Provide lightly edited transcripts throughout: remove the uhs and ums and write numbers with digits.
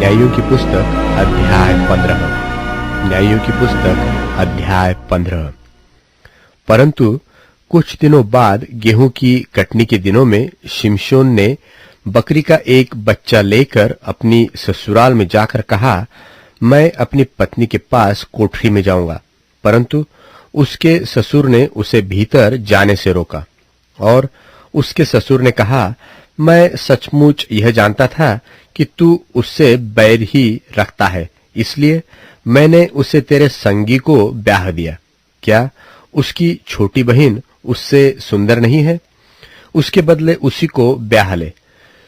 न्यायों की पुस्तक अध्याय 15। न्यायों की पुस्तक अध्याय 15। परंतु कुछ दिनों बाद गेहूं की कटनी के दिनों में शिमशोन ने बकरी का एक बच्चा लेकर अपनी ससुराल में जाकर कहा, मैं अपनी पत्नी के पास कोठरी में जाऊंगा। परंतु उसके ससुर ने उसे भीतर जाने से रोका। और उसके ससुर ने कहा, मैं सचमुच यह जानता था कि तू उससे बैर ही रखता है, इसलिए मैंने उसे तेरे संगी को ब्याह दिया। क्या उसकी छोटी बहन उससे सुंदर नहीं है? उसके बदले उसी को ब्याह ले।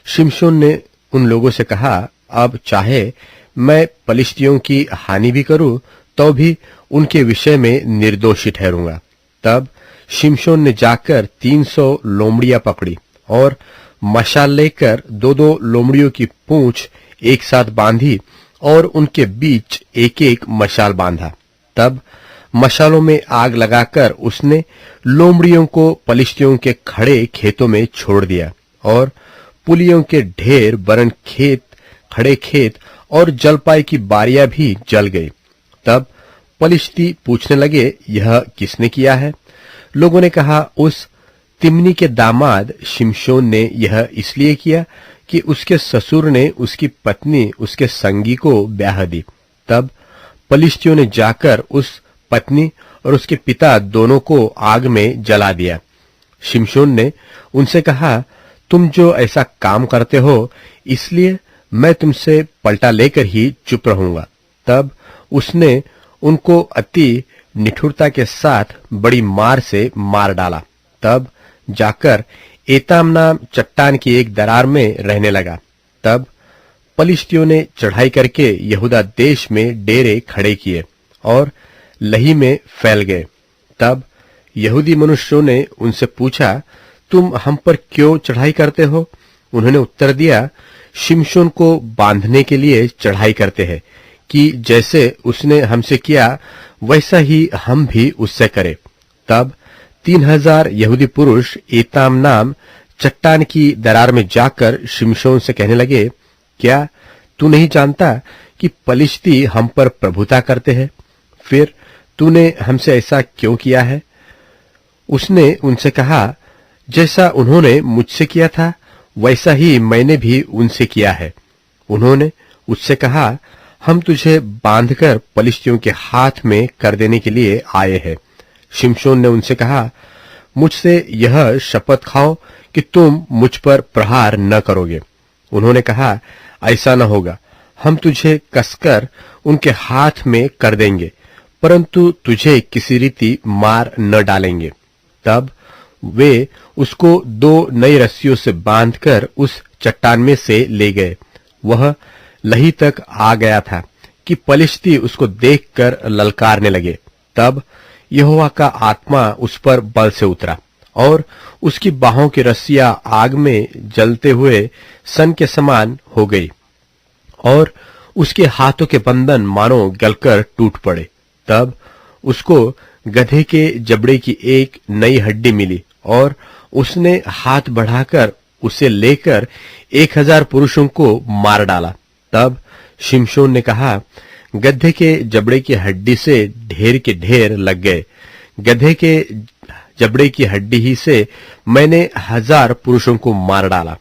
शिमशोन ने उन लोगों से कहा, अब चाहे मैं पलिश्तियों की हानि भी करूं तो भी उनके विषय में निर्दोषी ठहरूंगा। तब शिमशोन ने जाकर 300 लोमड़ियां पकड़ी और मशाल लेकर 2-2 लोमड़ियों की पूंछ एक साथ बांधी और उनके बीच एक एक मशाल बांधा। तब मशालों में आग लगाकर उसने लोमड़ियों को पलिश्तियों के खड़े खेतों में छोड़ दिया और पुलियों के ढेर, वरन खेत, खड़े खेत और जलपाई की बारियां भी जल गई। तब पलिश्ती पूछने लगे, यह किसने किया है? लोगों ने कहा, उस तिम्नी के दामाद शिमशोन ने यह इसलिए किया कि उसके ससुर ने उसकी पत्नी उसके संगी को ब्याह दी। तब पलिश्तियों ने जाकर उस पत्नी और उसके पिता दोनों को आग में जला दिया। शिमशोन ने उनसे कहा, तुम जो ऐसा काम करते हो, इसलिए मैं तुमसे पलटा लेकर ही चुप रहूंगा। तब उसने उनको अति निठुरता के साथ बड़ी मार से मार डाला। तब जाकर एताम नाम चट्टान की एक दरार में रहने लगा। तब पलिश्तियों ने चढ़ाई करके यहूदा देश में डेरे खड़े किए और लही में फैल गए। तब यहूदी मनुष्यों ने उनसे पूछा, तुम हम पर क्यों चढ़ाई करते हो? उन्होंने उत्तर दिया, शिमशोन को बांधने के लिए चढ़ाई करते हैं कि जैसे उसने हमसे किया वैसा ही हम भी उससे करें। तब 3000 यहूदी पुरुष एताम नाम चट्टान की दरार में जाकर शिमशोन से कहने लगे, क्या तू नहीं जानता कि पलिश्ती हम पर प्रभुता करते हैं? फिर तूने हमसे ऐसा क्यों किया है? उसने उनसे कहा, जैसा उन्होंने मुझसे किया था वैसा ही मैंने भी उनसे किया है। उन्होंने उससे कहा, हम तुझे बांधकर पलिश्तियों के हाथ में कर देने के लिए आए हैं। शिमशोन ने उनसे कहा, मुझसे यह शपथ खाओ कि तुम मुझ पर प्रहार न करोगे। उन्होंने कहा, ऐसा न होगा, हम तुझे कसकर उनके हाथ में कर देंगे, परंतु तुझे किसी रीति मार न डालेंगे। तब वे उसको 2 नई रस्सियों से बांधकर उस चट्टान में से ले गए। वह लही तक आ गया था कि पलिश्ती उसको देखकर ललकारने लगे। तब यहोवा का आत्मा उस पर बल से उतरा और उसकी बाहों की रस्सियां आग में जलते हुए सन के समान हो गई और उसके हाथों के बंधन मानो गलकर टूट पड़े। तब उसको गधे के जबड़े की एक नई हड्डी मिली और उसने हाथ बढ़ाकर उसे लेकर 1000 पुरुषों को मार डाला। तब शिमशोन ने कहा, गधे के जबड़े की हड्डी से ढेर के ढेर लग गए। गधे के जबड़े की हड्डी ही से मैंने 1000 पुरुषों को मार डाला।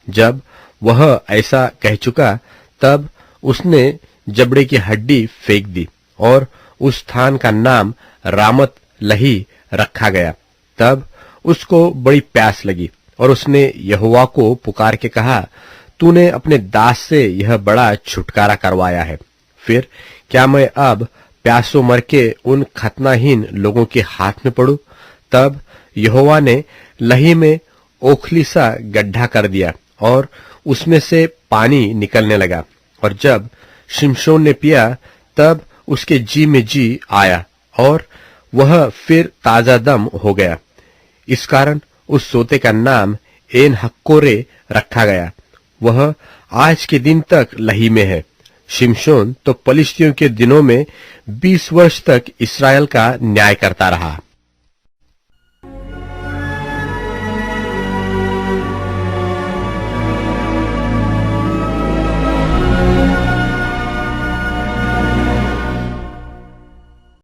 जब वह ऐसा कह चुका तब उसने जबड़े की हड्डी फेंक दी और उस स्थान का नाम रामत लही रखा गया। तब उसको बड़ी प्यास लगी और उसने यहोवा को पुकार के कहा, तूने अपने दास से यह बड़ा छुटकारा करवाया है, फिर क्या मैं अब प्यासों मर के उन खतनाहीन लोगों के हाथ में पड़ूं? तब यहोवा ने लही में ओखली सा गड्ढा कर दिया और उसमें से पानी निकलने लगा। और जब शिमशोन ने पिया तब उसके जी में जी आया और वह फिर ताजा दम हो गया। इस कारण उस सोते का नाम एन हक्कोरे रखा गया। वह आज के दिन तक लही में है। शिमशोन तो पलिश्तियों के दिनों में 20 वर्ष तक इस्राएल का न्याय करता रहा।